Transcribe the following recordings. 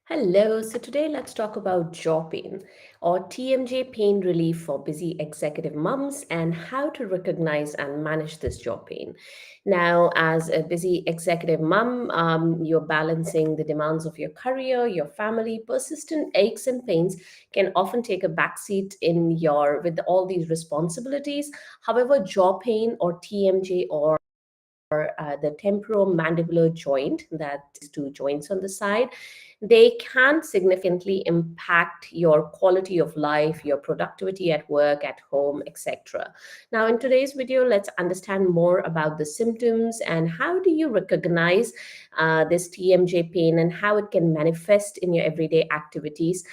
Hello, so today let's talk about jaw pain or TMJ pain relief for busy executive mums and how to recognize and manage this jaw pain. Now, as a busy executive mum, you're balancing the demands of your career, your family. Persistent aches and pains can often take a backseat in your with all these responsibilities. However, jaw pain or TMJ or the temporomandibular joint, that is two joints on the side, they can significantly impact your quality of life, your productivity at work, at home, etc. Now, in today's video, let's understand more about the symptoms and how do you recognize this TMJ pain and how it can manifest in your everyday activities,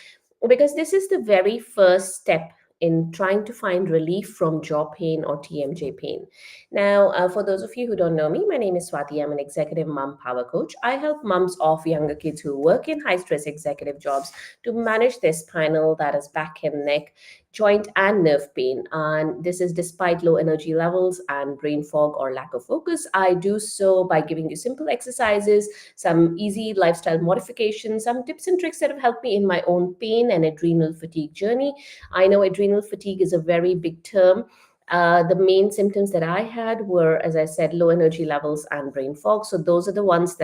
because this is the very first step in trying to find relief from jaw pain or TMJ pain. Now, for those of you who don't know me, my name is Swati. I'm an executive mom power coach. I help moms of younger kids who work in high stress executive jobs to manage their spinal, that is back and neck, joint and nerve pain. And this is despite low energy levels and brain fog or lack of focus. I do so by giving you simple exercises, some easy lifestyle modifications, some tips and tricks that have helped me in my own pain and adrenal fatigue journey. I know adrenal fatigue is a very big term. The main symptoms that I had were, as I said, low energy levels and brain fog. So those are the ones that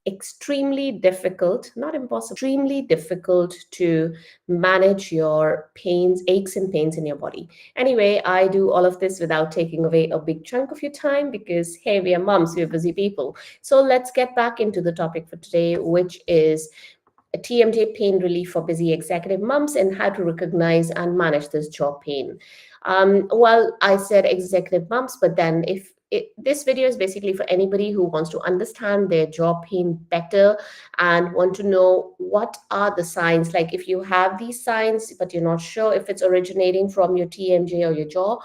extremely difficult, not impossible, extremely difficult to manage your pains, aches and pains in your body. Anyway, I do all of this without taking away a big chunk of your time because, hey, we are moms, we're busy people. So let's get back into the topic for today, which is a TMJ pain relief for busy executive moms and how to recognize and manage this jaw pain. Well, I said executive moms, but then this video is basically for anybody who wants to understand their jaw pain better and want to know what are the signs. Like if you have these signs, but you're not sure if it's originating from your TMJ or your jaw,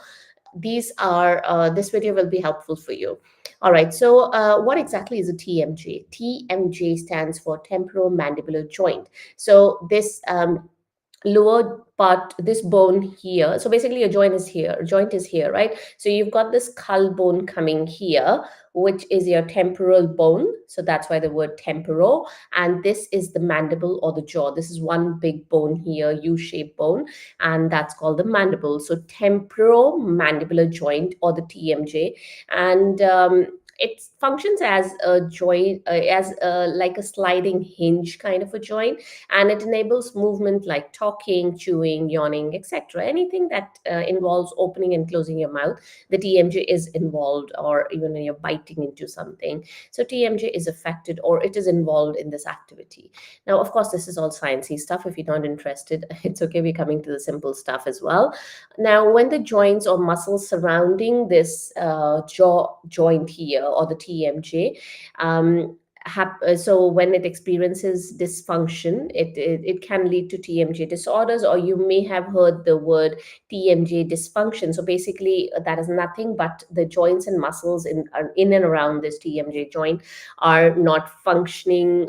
this video will be helpful for you. All right, so what exactly is a TMJ? TMJ stands for temporomandibular joint. So this lower part, this bone here, so basically your joint is here, right? So you've got this skull bone coming here, which is your temporal bone, so that's why the word temporal. And this is the mandible or the jaw. This is one big bone here, U-shaped bone, and that's called the mandible. So temporomandibular joint or the TMJ. And it functions as a joint, like a sliding hinge kind of a joint, and it enables movement like talking, chewing, yawning, etc. Anything that involves opening and closing your mouth, the TMJ is involved, or even when you're biting into something. So TMJ is affected or it is involved in this activity. Now, of course, this is all sciencey stuff. If you're not interested, it's okay. We're coming to the simple stuff as well. Now, when the joints or muscles surrounding this jaw joint here or the TMJ, so when it experiences dysfunction, it can lead to TMJ disorders, or you may have heard the word TMJ dysfunction. So basically, that is nothing but the joints and muscles in and around this TMJ joint are not functioning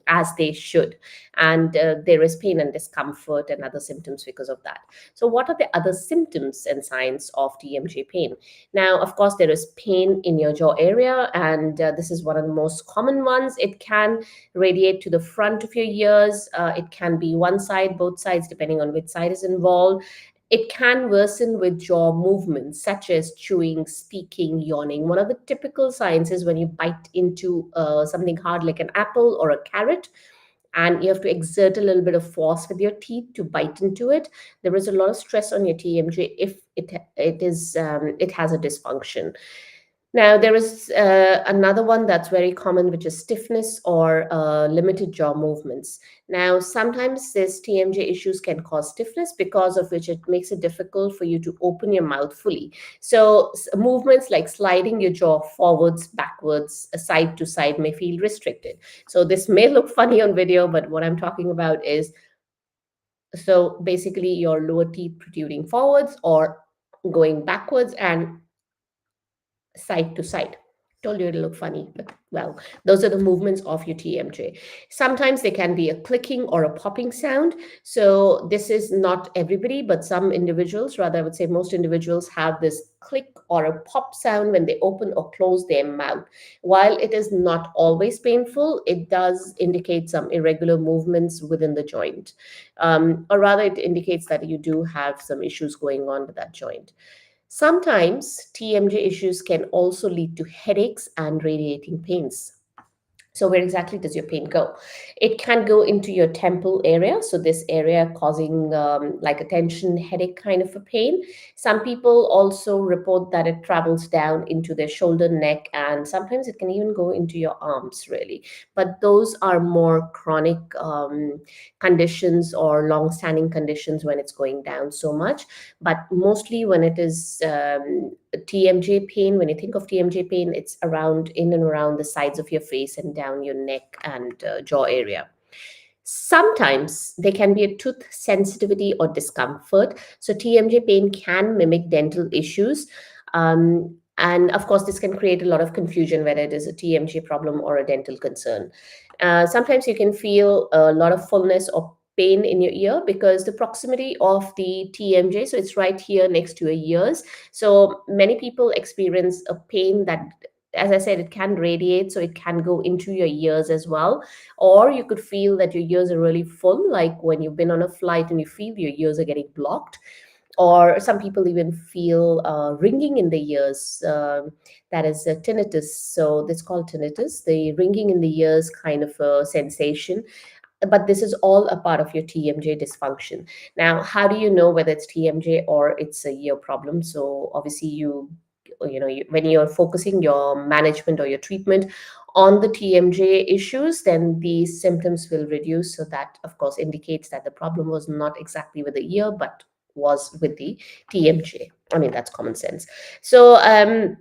as they should, and there is pain and discomfort and other symptoms because of that. So what are the other symptoms and signs of TMJ pain? Now, of course, there is pain in your jaw area, and this is one of the most common ones. It can radiate to the front of your ears. It can be one side, both sides, depending on which side is involved. It can worsen with jaw movements such as chewing, speaking, yawning. One of the typical signs is when you bite into something hard like an apple or a carrot, and you have to exert a little bit of force with your teeth to bite into it. There is a lot of stress on your TMJ if it has a dysfunction. Now, there is another one that's very common, which is stiffness or limited jaw movements. Now, sometimes this TMJ issues can cause stiffness, because of which it makes it difficult for you to open your mouth fully. So, movements like sliding your jaw forwards, backwards, side to side may feel restricted. So, this may look funny on video, but what I'm talking about is, so basically your lower teeth protruding forwards or going backwards and side to side. Told you it'll look funny, but well, those are the movements of your TMJ. Sometimes there can be a clicking or a popping sound. So this is not everybody, but some individuals, rather, I would say most individuals have this click or a pop sound when they open or close their mouth. While it is not always painful, it does indicate some irregular movements within the joint. Or rather, it indicates that you do have some issues going on with that joint. Sometimes TMJ issues can also lead to headaches and radiating pains. So, where exactly does your pain go? It can go into your temple area. So, this area causing like a tension, headache kind of a pain. Some people also report that it travels down into their shoulder, neck, and sometimes it can even go into your arms, really. But those are more chronic conditions or long standing conditions when it's going down so much. But mostly when it is TMJ pain, when you think of TMJ pain, it's around in and around the sides of your face and down your neck and jaw area. Sometimes there can be a tooth sensitivity or discomfort. So, TMJ pain can mimic dental issues. And of course, this can create a lot of confusion whether it is a TMJ problem or a dental concern. Sometimes you can feel a lot of fullness or pain in your ear because the proximity of the TMJ, so it's right here next to your ears. So many people experience a pain that, as I said, it can radiate, so it can go into your ears as well. Or you could feel that your ears are really full, like when you've been on a flight and you feel your ears are getting blocked. Or some people even feel ringing in the ears. That is tinnitus. So that's called tinnitus, the ringing in the ears kind of a sensation. But this is all a part of your TMJ dysfunction. Now, how do you know whether it's TMJ or it's a ear problem? So obviously, when you're focusing your management or your treatment on the TMJ issues, then these symptoms will reduce. So that, of course, indicates that the problem was not exactly with the ear, but was with the TMJ. I mean, that's common sense. So,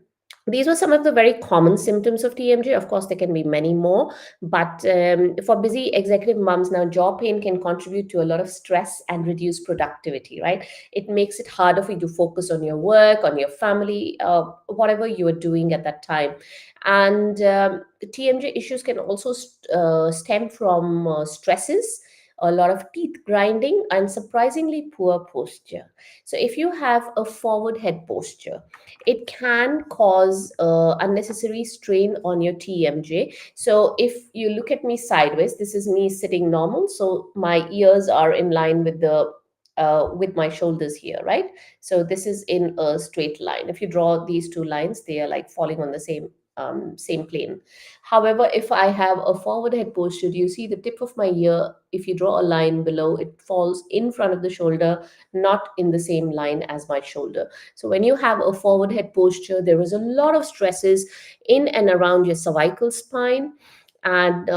these were some of the very common symptoms of TMJ. Of course, there can be many more, but for busy executive moms, now jaw pain can contribute to a lot of stress and reduce productivity, right? It makes it harder for you to focus on your work, on your family, whatever you are doing at that time. And TMJ issues can also stem from stresses, a lot of teeth grinding, and surprisingly poor posture. So, if you have a forward head posture, it can cause unnecessary strain on your TMJ. So, if you look at me sideways, this is me sitting normal. So, my ears are in line with my shoulders here, right? So this is in a straight line. If you draw these two lines, they are like falling on the same plane. However, if I have a forward head posture, you see the tip of my ear. If you draw a line below, it falls in front of the shoulder, not in the same line as my shoulder. So when you have a forward head posture, there is a lot of stresses in and around your cervical spine and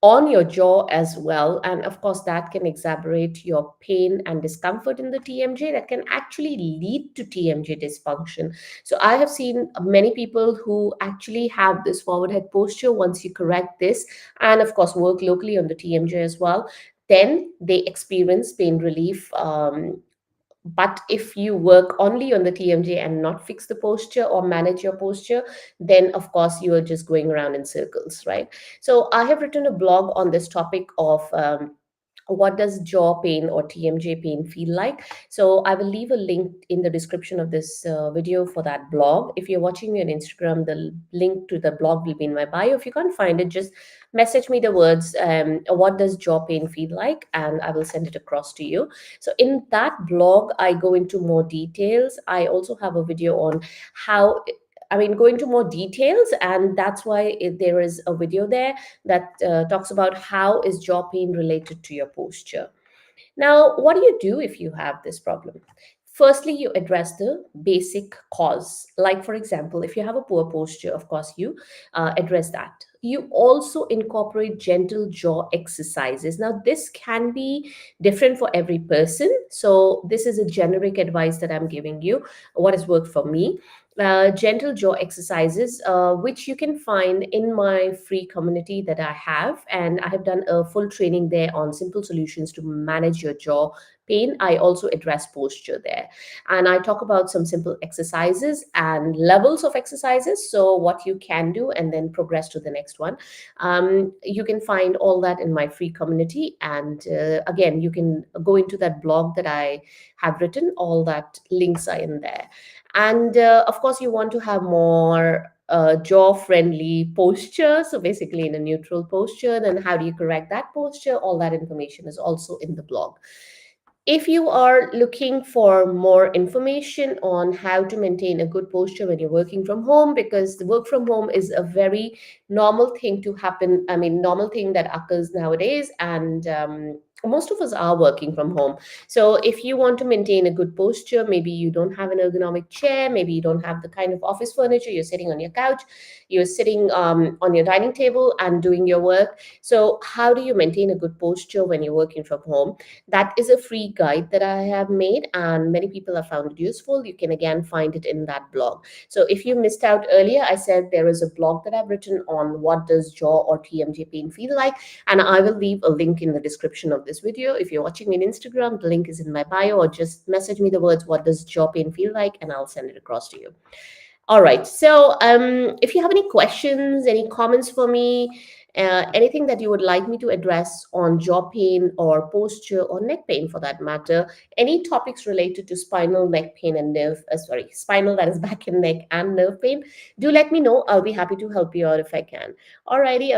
on your jaw as well. And of course, that can exacerbate your pain and discomfort in the TMJ that can actually lead to TMJ dysfunction. So I have seen many people who actually have this forward head posture. Once you correct this, and of course, work locally on the TMJ as well, then they experience pain relief. But if you work only on the TMJ and not fix the posture or manage your posture, then of course you are just going around in circles, right? So I have written a blog on this topic of what does jaw pain or TMJ pain feel like? So I will leave a link in the description of this video for that blog. If you're watching me on Instagram, the link to the blog will be in my bio. If you can't find it, just message me the words, what does jaw pain feel like? And I will send it across to you. So in that blog, I go into more details. I also have a video on how, I mean, go into more details, and that's why there is a video there that talks about how is jaw pain related to your posture. Now, what do you do if you have this problem? Firstly, you address the basic cause. Like, for example, if you have a poor posture, of course, you address that. You also incorporate gentle jaw exercises. Now, this can be different for every person. So, this is a generic advice that I'm giving you, what has worked for me. Gentle jaw exercises, which you can find in my free community that I have. And I have done a full training there on simple solutions to manage your jaw pain, I also address posture there. And I talk about some simple exercises and levels of exercises, so what you can do and then progress to the next one. You can find all that in my free community. And again, you can go into that blog that I have written, all that links are in there. And of course, you want to have more jaw friendly posture. So basically, in a neutral posture, then how do you correct that posture? All that information is also in the blog. If you are looking for more information on how to maintain a good posture when you're working from home, because the work from home is a very normal thing to happen, I mean, normal thing that occurs nowadays, and most of us are working from home. So if you want to maintain a good posture, maybe you don't have an ergonomic chair, maybe you don't have the kind of office furniture, you're sitting on your couch, you're sitting on your dining table and doing your work. So how do you maintain a good posture when you're working from home? That is a free guide that I have made, and many people have found it useful. You can again find it in that blog. So if you missed out earlier, I said there is a blog that I've written on what does jaw or TMJ pain feel like, and I will leave a link in the description of this video. If you're watching me on Instagram, the link is in my bio, or just message me the words what does jaw pain feel like, and I'll send it across to you. All right. So, if you have any questions, any comments for me, anything that you would like me to address on jaw pain or posture or neck pain for that matter, any topics related to spinal, neck pain, and spinal, that is back and neck, and nerve pain, do let me know. I'll be happy to help you out if I can. Alrighty.